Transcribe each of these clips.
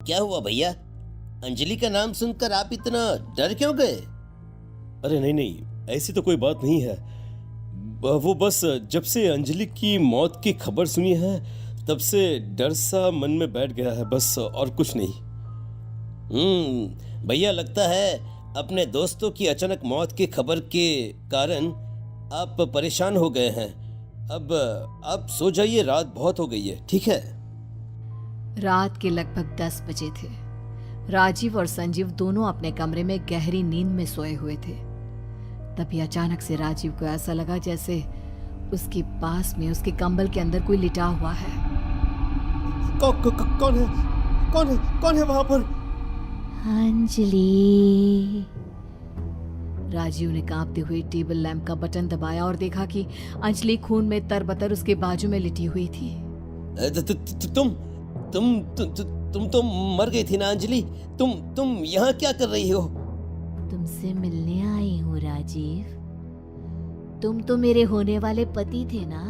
क्या हुआ भैया? अंजलि का नाम सुनकर आप इतना डर क्यों गए? अरे नहीं नहीं, ऐसी तो कोई बात नहीं है। वो बस जब से अंजलि की मौत की खबर सुनी है तब से डर सा मन में बैठ गया है, बस और कुछ नहीं। भैया लगता है अपने दोस्तों की अचानक मौत की खबर के कारण आप परेशान हो गए हैं। अब आप सो जाइए, रात बहुत हो गई है, ठीक है? रात के लगभग 10 बजे थे। राजीव और संजीव दोनों अपने कमरे में गहरी नींद में सोए हुए थे। तभी अचानक से राजीव को ऐसा लगा जैसे उसके पास में उसके कंबल के अंदर कोई लिटा हुआ है। कौन है? कौन है वहां पर? अंजलि। राजीव ने कांपते हुए टेबल लैंप का बटन दबाया और देखा कि अंजलि खून में तरबतर उसके बाजू में लिटी हुई थी। तुम तो मर गई थी ना अंजलि? तुम यहाँ क्या कर रही हो? तुमसे मिलने आई हूँ राजीव। तुम तो मेरे होने वाले पति थे ना,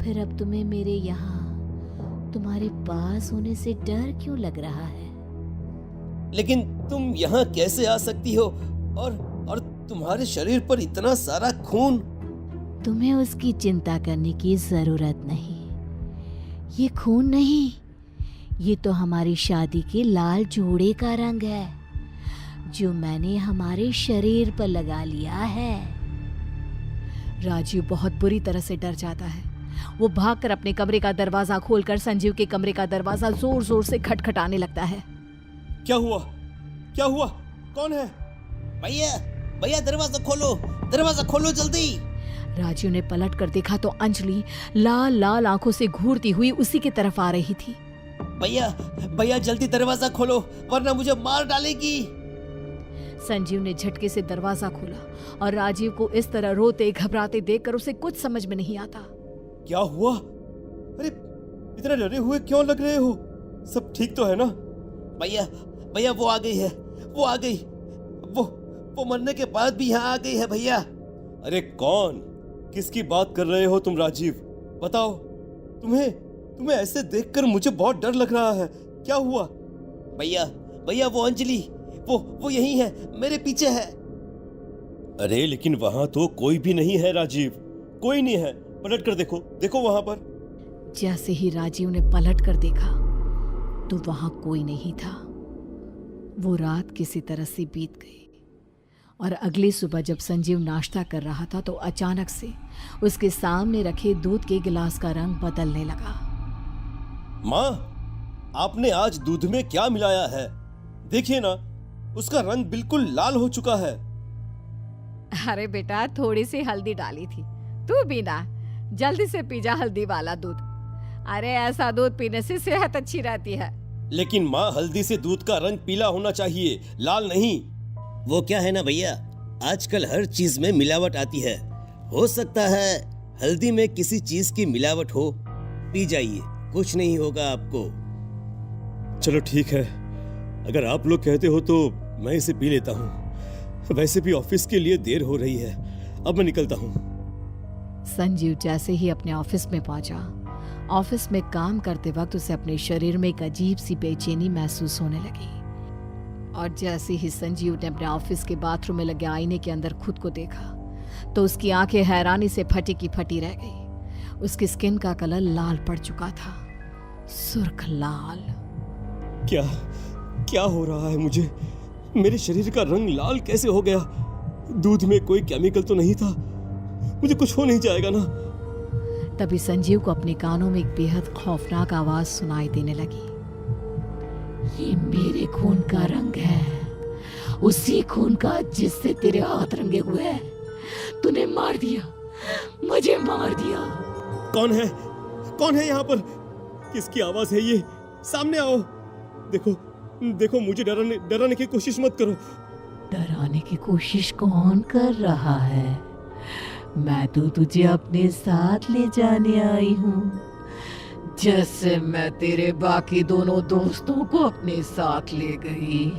फिर अब तुम्हें मेरे यहाँ तुम्हारे पास होने से डर क्यों लग रहा है? लेकिन तुम यहाँ कैसे आ सकती हो और तुम्हारे शरीर पर इतना सारा खून? तुम्हें उसकी चिंता करने की जरूरत नहीं। ये खून नहीं, ये तो हमारी शादी के लाल जोड़े का रंग है जो मैंने हमारे शरीर पर लगा लिया है। राजीव बहुत बुरी तरह से डर जाता है। वो भागकर अपने कमरे का दरवाजा खोलकर संजीव के कमरे का दरवाजा जोर जोर से खटखटाने लगता है। क्या हुआ? कौन है? भैया दरवाजा खोलो जल्दी। राजीव ने पलट कर देखा तो अंजलि लाल लाल आंखों से घूरती हुई उसी की तरफ आ रही थी। भैया जल्दी दरवाजा खोलो वरना मुझे मार डालेगी। संजीव ने झटके से दरवाजा खोला और राजीव को इस तरह रोते घबराते देखकर उसे कुछ समझ में नहीं आता। क्या हुआ? अरे इतने डरे हुए क्यों लग रहे हो? सब ठीक तो है ना? भैया वो आ गई। वो मरने के बाद भी यहाँ आ गई है भैया। अरे कौन? किसकी बात कर रहे हो तुम राजीव? बताओ। तुम्हें ऐसे देखकर मुझे बहुत डर लग रहा है। क्या हुआ? भैया वो अंजलि वो यही है, मेरे पीछे है। अरे लेकिन वहां तो कोई भी नहीं है राजीव, कोई नहीं है। पलट कर देखो वहां पर। जैसे ही राजीव ने पलट कर देखा तो वहां कोई नहीं था। वो रात किसी तरह से बीत गई और अगली सुबह जब संजीव नाश्ता कर रहा था तो अचानक से उसके सामने रखे दूध के गिलास का रंग बदलने लगा। माँ, आपने आज दूध में क्या मिलाया है? देखिए ना, उसका रंग बिल्कुल लाल हो चुका है। अरे बेटा, थोड़ी सी हल्दी डाली थी, तू भी ना जल्दी से पी जा हल्दी वाला दूध। अरे ऐसा दूध पीने से सेहत अच्छी रहती है। लेकिन माँ, हल्दी से दूध का रंग पीला होना चाहिए, लाल नहीं। वो क्या है ना भैया, आजकल हर चीज में मिलावट आती है। हो सकता है हल्दी में किसी चीज की मिलावट हो। पी जाइए, कुछ नहीं होगा आपको। चलो ठीक है, अगर आप लोग कहते हो तो मैं इसे पी लेता हूँ। वैसे भी ऑफिस के लिए देर हो रही है, अब मैं निकलता हूँ। संजीव जैसे ही अपने ऑफिस में पहुंचा, ऑफिस में काम करते वक्त उसे अपने शरीर में एक अजीब सी बेचैनी महसूस होने लगी। और जैसे ही संजीव ने अपने ऑफिस के बाथरूम में लगे आईने के अंदर खुद को देखा तो उसकी आंखें हैरानी से फटी की फटी रह गई। उसकी स्किन का कलर लाल पड़ चुका था, सुर्ख लाल। क्या हो रहा है मुझे? मेरे शरीर का रंग लाल कैसे हो गया? दूध में कोई केमिकल तो नहीं था? मुझे कुछ हो नहीं जाएगा ना? तभी संजीव को अपने कानों में एक बेहद खौफनाक आवाज सुनाई देने लगी। ये मेरे खून का रंग है, उसी खून का जिससे तेरे हाथ रंगे हुए हैं। तूने मार दिया, मुझे मार दिया। कौन है यहाँ पर? किसकी आवाज है ये? सामने आओ। देखो मुझे डराने की कोशिश मत करो। डराने की कोशिश कौन कर रहा है? मैं तो तुझे अपने साथ ले जाने आई हूँ, जैसे मैं तेरे बाकी दोनों दोस्तों को अपने साथ ले गई।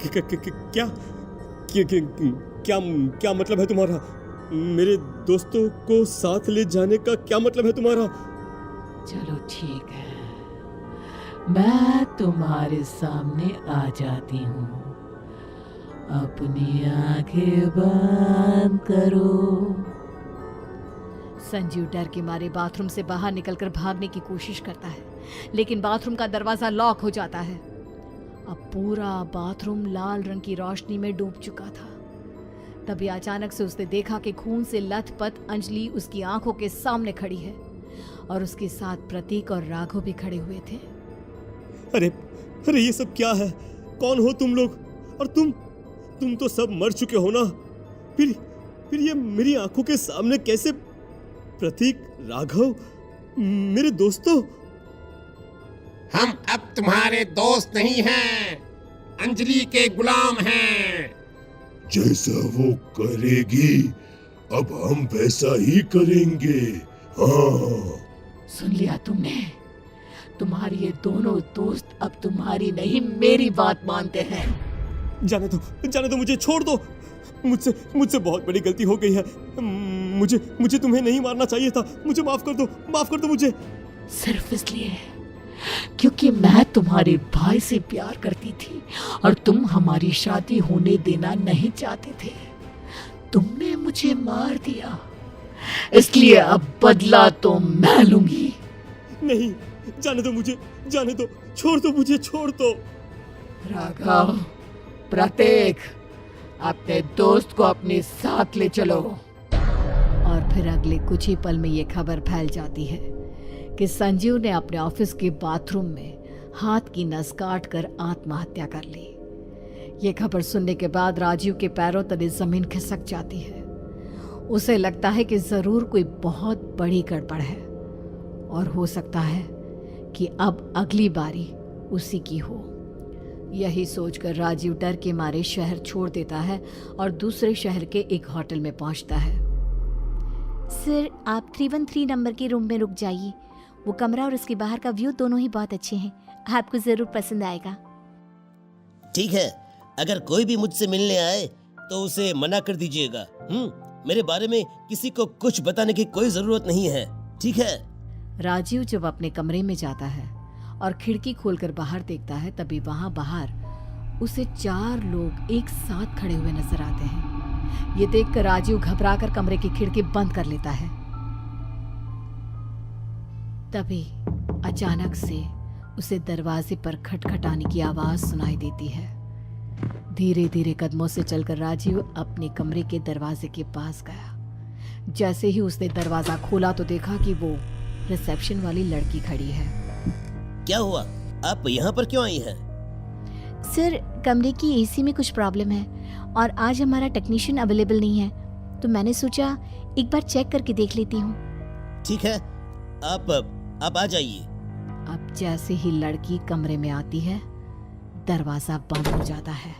क्या मतलब है तुम्हारा? मेरे दोस्तों को साथ ले जाने का क्या मतलब है तुम्हारा? चलो ठीक है, मैं तुम्हारे सामने आ जाती हूँ। अपनी आंखें बंद करो। संजीव डर के मारे बाथरूम से बाहर निकलकर भागने की कोशिश करता है, लेकिन बाथरूम का दरवाजा लॉक हो जाता है। अब पूरा बाथरूम लाल रंग की रोशनी में डूब चुका था। तभी अचानक से उसने देखा कि खून से लथपथ अंजलि उसकी आंखों के सामने खड़ी है और उसके साथ प्रतीक और राघव भी खड़े हुए थे। अरे अरे ये सब क्या है? कौन हो तुम लोग? और तुम तो सब मर चुके हो ना? फिर ये मेरी आंखों के सामने कैसे? प्रतीक, राघव, मेरे दोस्तों। हम अब तुम्हारे दोस्त नहीं हैं, अंजलि के गुलाम हैं। जैसा वो करेगी अब हम वैसा ही करेंगे। हाँ, सुन लिया तुमने? तुम्हारे ये दोनों दोस्त अब तुम्हारी नहीं मेरी बात मानते हैं। जाने दो, मुझे छोड़ दो। मुझसे बहुत बड़ी गलती हो गई है। मुझे तुम्हें नहीं मारना चाहिए था। मुझे माफ कर दो मुझे। सिर्फ इसलिए क्योंकि मैं तुम्हारे भाई से प्यार करती थी और तुम हमारी शादी होने देना नहीं चाहते थे। तुमने मुझे मार दिया, इसलिए अब बदला तो मैं लूंगी। नहीं, जाने दो मुझे, जाने दो, छोड़ दो मुझे, छोड़ दो। राघव, प्रतीक, अपने दोस्त को अपने साथ ले चलो। और फिर अगले कुछ ही पल में ये खबर फैल जाती है कि संजीव ने अपने ऑफिस के बाथरूम में हाथ की नस काट कर आत्महत्या कर ली। ये खबर सुनने के बाद राजीव के पैरों तले जमीन खिसक जाती है। उसे लगता है कि जरूर कोई बहुत बड़ी गड़बड़ है और हो सकता है कि अब अगली बारी उसी की हो। यही सोचकर राजीव डर के मारे शहर छोड़ देता है और दूसरे शहर के एक होटल में पहुंचता है। सर, आप 313 नंबर के रूम में रुक जाइए। वो कमरा और उसके बाहर का व्यू दोनों ही बहुत अच्छे हैं। आपको जरूर पसंद आएगा। ठीक है, अगर कोई भी मुझसे मिलने आए तो उसे मना कर दीजिएगा। मेरे बारे में किसी को कुछ बताने की कोई जरूरत नहीं है, ठीक है? राजीव जब अपने कमरे में जाता है और खिड़की खोलकर बाहर देखता है, तभी वहां बाहर उसे 4 लोग एक साथ खड़े हुए नजर आते हैं। ये देखकर राजीव घबराकर कमरे की खिड़की बंद कर लेता है। तभी अचानक से उसे दरवाजे पर खटखटाने की आवाज सुनाई देती है। धीरे धीरे कदमों से चलकर राजीव अपने कमरे के दरवाजे के पास गया। जैसे ही उसने दरवाजा खोला तो देखा कि वो रिसेप्शन वाली लड़की खड़ी है। क्या हुआ? आप यहाँ पर क्यों आई हैं? सर, कमरे की एसी में कुछ प्रॉब्लम है और आज हमारा टेक्नीशियन अवेलेबल नहीं है, तो मैंने सोचा एक बार चेक करके देख लेती हूँ। ठीक है, आप आ जाइए। अब जैसे ही लड़की कमरे में आती है, दरवाजा बंद हो जाता है।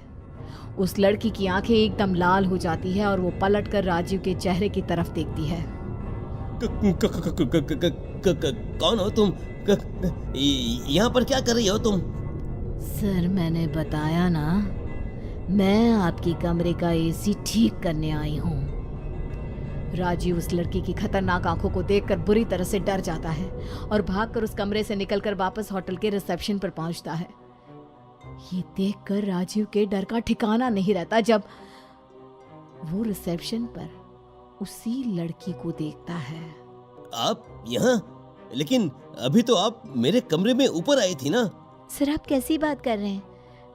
उस लड़की की आंखें एकदम लाल हो जाती है और वो पलटकर राजीव के चेहरे की तरफ देखती है। कौन हो तुम? यहाँ पर क्या कर रही हो तुम? सर, मैंने बताया ना, मैं आपके कमरे का एसी ठीक करने आई हूँ। राजीव उस लड़की की खतरनाक आंखों को देखकर बुरी तरह से डर जाता है और भागकर उस कमरे से निकलकर वापस होटल के रिसेप्शन पर पहुंचता है। ये देखकर राजीव के डर का ठिकाना नहीं रहता जब वो रिसेप्शन पर उसी लड़की को देखता है। आप यहाँ? लेकिन अभी तो आप मेरे कमरे में ऊपर आई थी ना? सर, आप कैसी बात कर रहे हैं?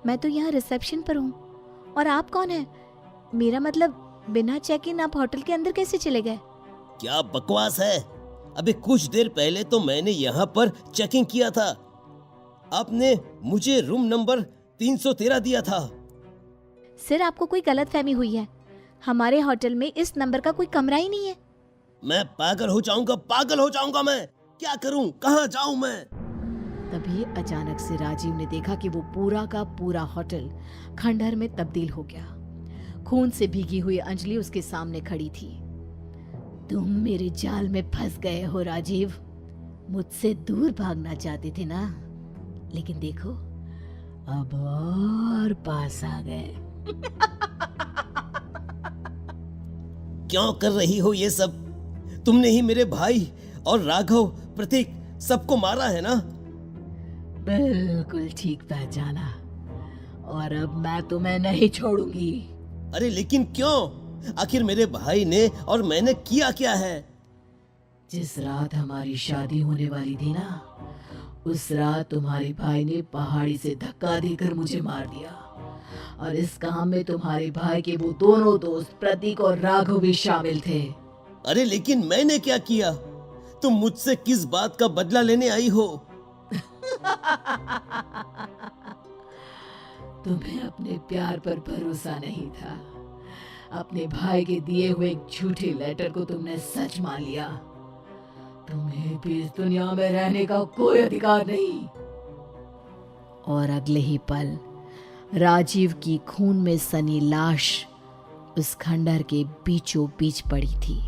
मैं तो यहाँ रिसेप्शन पर हूँ। और आप कौन है? मेरा मतलब बिना चेक इन आप होटल के अंदर कैसे चले गए? क्या बकवास है? अभी कुछ देर पहले तो मैंने यहाँ पर चेकिंग किया था। आपने मुझे रूम नंबर 313 दिया था। सर, आपको कोई गलतफहमी हुई है। हमारे होटल में इस नंबर का कोई कमरा ही नहीं है। मैं पागल हो जाऊंगा मैं। क्या करूं? कहाँ जाऊं मैं? तभी अचानक से राजीव ने देखा कि वो पूरा का पूरा होटल खंडहर में तब्दील हो गया। खून से भीगी हुई अंजलि उसके सामने खड़ी थी। तुम मेरे जाल में फंस गए हो राजीव। मुझसे दूर भागना चाहते थे ना, लेकिन देखो अब और पास आ गए। क्यों कर रही हो ये सब? तुमने ही मेरे भाई और राघव, प्रतीक सबको मारा है ना? बिल्कुल ठीक पहचाना, और अब मैं तुम्हें नहीं छोड़ूंगी। अरे लेकिन क्यों? आखिर मेरे भाई ने और मैंने किया क्या है? जिस रात हमारी शादी होने वाली थी ना, उस रात तुम्हारे भाई ने पहाड़ी से धक्का देकर मुझे मार दिया, और इस काम में तुम्हारे भाई के वो दोनों दोस्त प्रतीक और राघव भी शामिल थे। अरे लेकिन मैंने क्या किया? तुम मुझसे किस बात का बदला लेने आई हो? तुम्हें अपने प्यार पर भरोसा नहीं था। अपने भाई के दिए हुए एक झूठे लेटर को तुमने सच मान लिया। तुम्हें भी इस दुनिया में रहने का कोई अधिकार नहीं। और अगले ही पल राजीव की खून में सनी लाश उस खंडहर के बीचों बीच पड़ी थी।